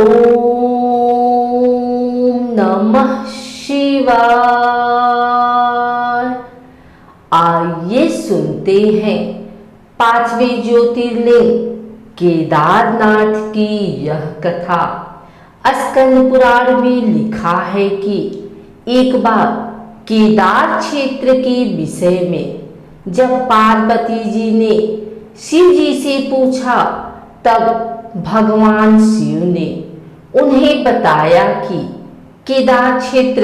ओम नमः शिवाय। आइए सुनते हैं पांचवें ज्योतिर्लिंग केदारनाथ की यह कथा। स्कंद पुराण में लिखा है कि एक बार केदार क्षेत्र के विषय में जब पार्वती जी ने शिव जी से पूछा, तब भगवान शिव ने उन्हें बताया कि केदार क्षेत्र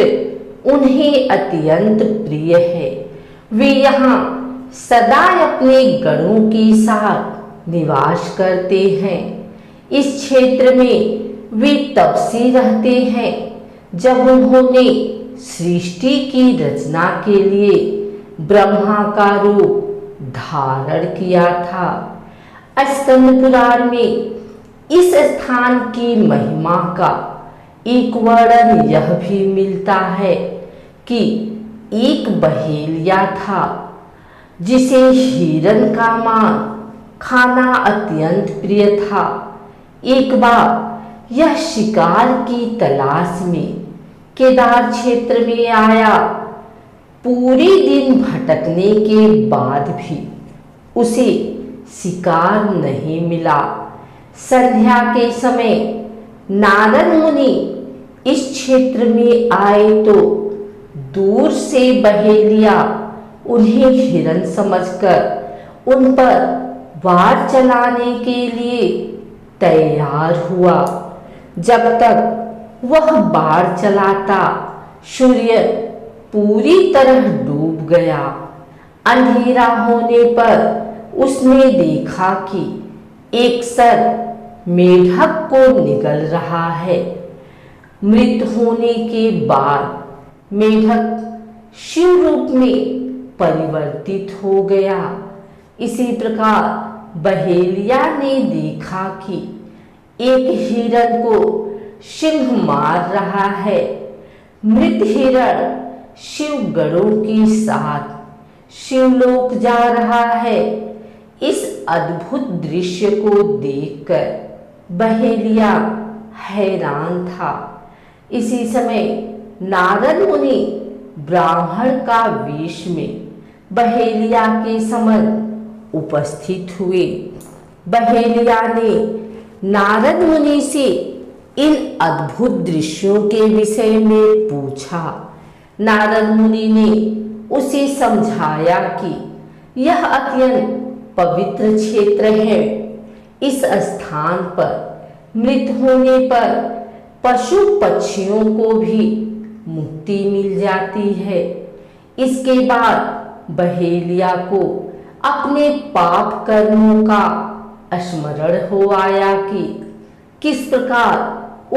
उन्हें अत्यंत प्रिय है। वे यहाँ सदा अपने गणों के साथ निवास करते हैं। इस क्षेत्र में वे तब से रहते हैं जब उन्होंने सृष्टि की रचना के लिए ब्रह्मा का रूप धारण किया था। स्कंद पुराण में इस स्थान की महिमा का एक वर्णन यह भी मिलता है कि एक बहेलिया था जिसे हिरण का मांस खाना अत्यंत प्रिय था। एक बार यह शिकार की तलाश में केदार क्षेत्र में आया। पूरे दिन भटकने के बाद भी उसे शिकार नहीं मिला। संध्या के समय नारद मुनि इस क्षेत्र में आए तो दूर से बहेलिया उन्हें हिरण समझकर उन पर वार चलाने के लिए तैयार हुआ। जब तक वह वार चलाता, सूर्य पूरी तरह डूब गया। अंधेरा होने पर उसने देखा कि एक सर्प मेढक को निगल रहा है। मृत होने के बाद मेढक शिव रूप में परिवर्तित हो गया। इसी प्रकार बहेलिया ने देखा कि एक हिरण को सिंह मार रहा है। मृत हिरण शिव गणों के साथ शिवलोक जा रहा है। इस अद्भुत दृश्य को देखकर बहेलिया हैरान था। इसी समय नारद मुनि ब्राह्मण का वेश में बहेलिया के समक्ष उपस्थित हुए। बहेलिया ने नारद मुनि से इन अद्भुत दृश्यों के विषय में पूछा। नारद मुनि ने उसे समझाया कि यह अत्यंत पवित्र क्षेत्र है। इस स्थान पर मृत होने पर पशु पक्षियों को भी मुक्ति मिल जाती है। इसके बाद बहेलिया को अपने पाप कर्मों का स्मरण हो आया कि किस प्रकार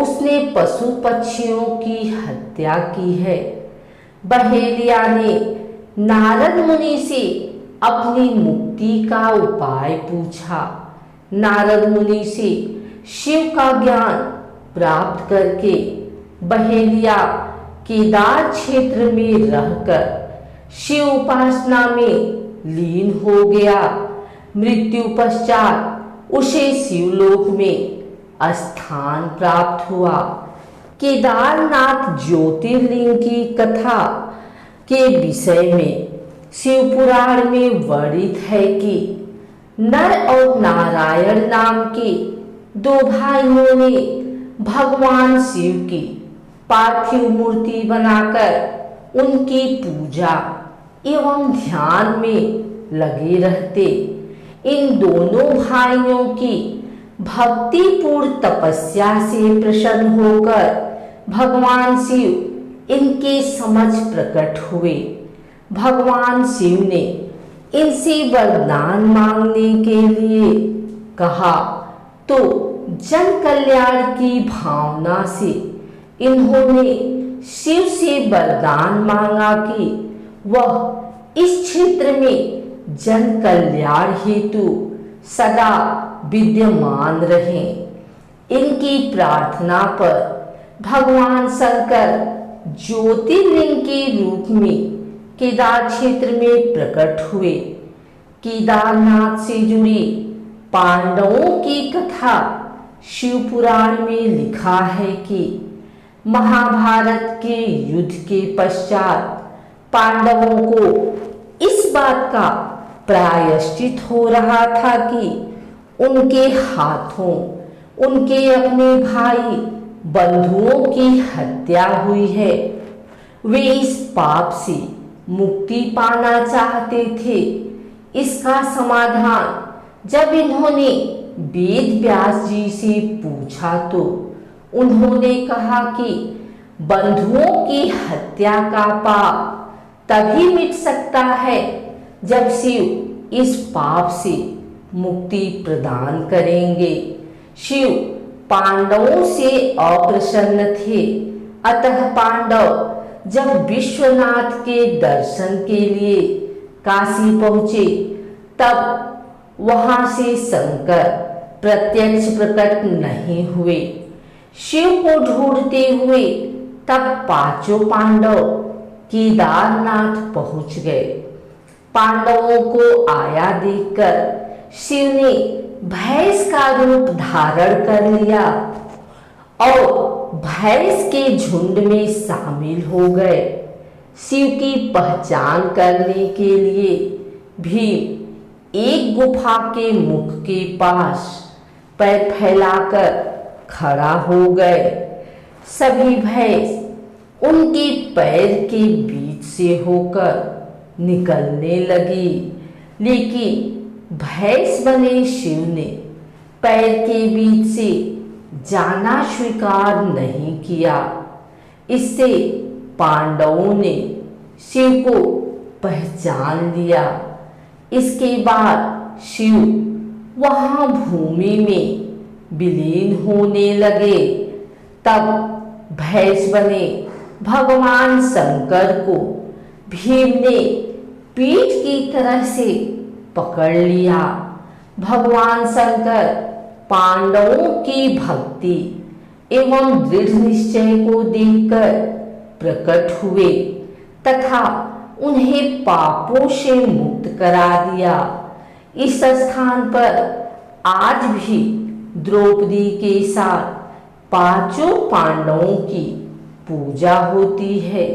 उसने पशु पक्षियों की हत्या की है। बहेलिया ने नारद मुनि से अपनी मुक्ति का उपाय पूछा। नारद मुनि से शिव का ज्ञान प्राप्त करके बहेलिया केदार क्षेत्र में रहकर शिव उपासना में लीन हो गया। मृत्यु पश्चात उसे शिवलोक में स्थान प्राप्त हुआ। केदारनाथ ज्योतिर्लिंग की कथा के विषय में शिव पुराण में वर्णित है कि नर और नारायण नाम के दो भाइयों ने भगवान शिव की पार्थिव मूर्ति बनाकर उनकी पूजा एवं ध्यान में लगे रहते। इन दोनों भाइयों की भक्तिपूर्ण तपस्या से प्रसन्न होकर भगवान शिव इनके समक्ष प्रकट हुए। भगवान शिव ने इनसे वरदान मांगने के लिए कहा तो जन कल्याण की भावना से इन्होंने शिव से वरदान मांगा कि वह इस क्षेत्र में जन कल्याण हेतु सदा विद्यमान रहें। इनकी प्रार्थना पर भगवान शंकर ज्योतिर्लिंग के रूप में केदार क्षेत्र में प्रकट हुए। केदारनाथ से जुड़ी पांडवों की कथा शिव पुराण में लिखा है कि महाभारत के युद्ध के पश्चात पांडवों को इस बात का प्रायश्चित हो रहा था कि उनके हाथों उनके अपने भाई बंधुओं की हत्या हुई है। वे इस पाप से मुक्ति पाना चाहते थे। इसका समाधान जब इन्होंने वेद व्यास जी से पूछा तो उन्होंने कहा कि बंधुओं की हत्या का पाप तभी मिट सकता है जब शिव इस पाप से मुक्ति प्रदान करेंगे। शिव पांडवों से अप्रसन्न थे, अतः पांडव जब विश्वनाथ के दर्शन के लिए काशी पहुंचे तब वहां से शंकर प्रत्यक्ष प्रकट नहीं हुए। शिव को ढूंढते हुए तब पांचों पांडव केदारनाथ पहुंच गए। पांडवों को आया देखकर शिव ने भैंस का रूप धारण कर लिया और भैंस के झुंड में शामिल हो गए। शिव की पहचान करने के लिए भीम एक गुफा के मुख के पास पैर फैलाकर खड़ा हो गए। सभी भैंस उनके पैर के बीच से होकर निकलने लगी, लेकिन भैंस बने शिव ने पैर के बीच से जाना स्वीकार नहीं किया। इससे पांडवों ने शिव को पहचान लिया। इसके बाद शिव वहां भूमि में विलीन होने लगे। तब भैंस बने भगवान शंकर को भीम ने पीठ की तरह से पकड़ लिया। भगवान शंकर पांडवों की भक्ति एवं दृढ़ निश्चय को देखकर प्रकट हुए तथा उन्हें पापों से मुक्त करा दिया। इस स्थान पर आज भी द्रौपदी के साथ पांचों पांडवों की पूजा होती है।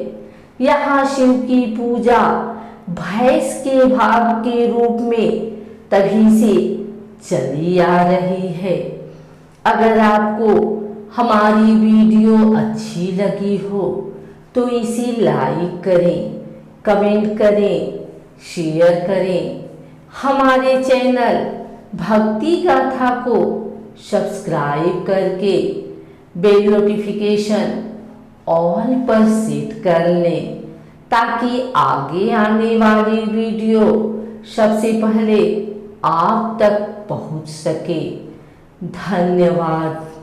यहाँ शिव की पूजा भैंस के भाग के रूप में तभी से चली आ रही है। अगर आपको हमारी वीडियो अच्छी लगी हो तो इसे लाइक करें, कमेंट करें, शेयर करें। हमारे चैनल भक्ति गाथा को सब्सक्राइब करके बेल नोटिफिकेशन ऑल पर सेट कर लें ताकि आगे आने वाली वीडियो सबसे पहले आप तक पहुंच सके। धन्यवाद।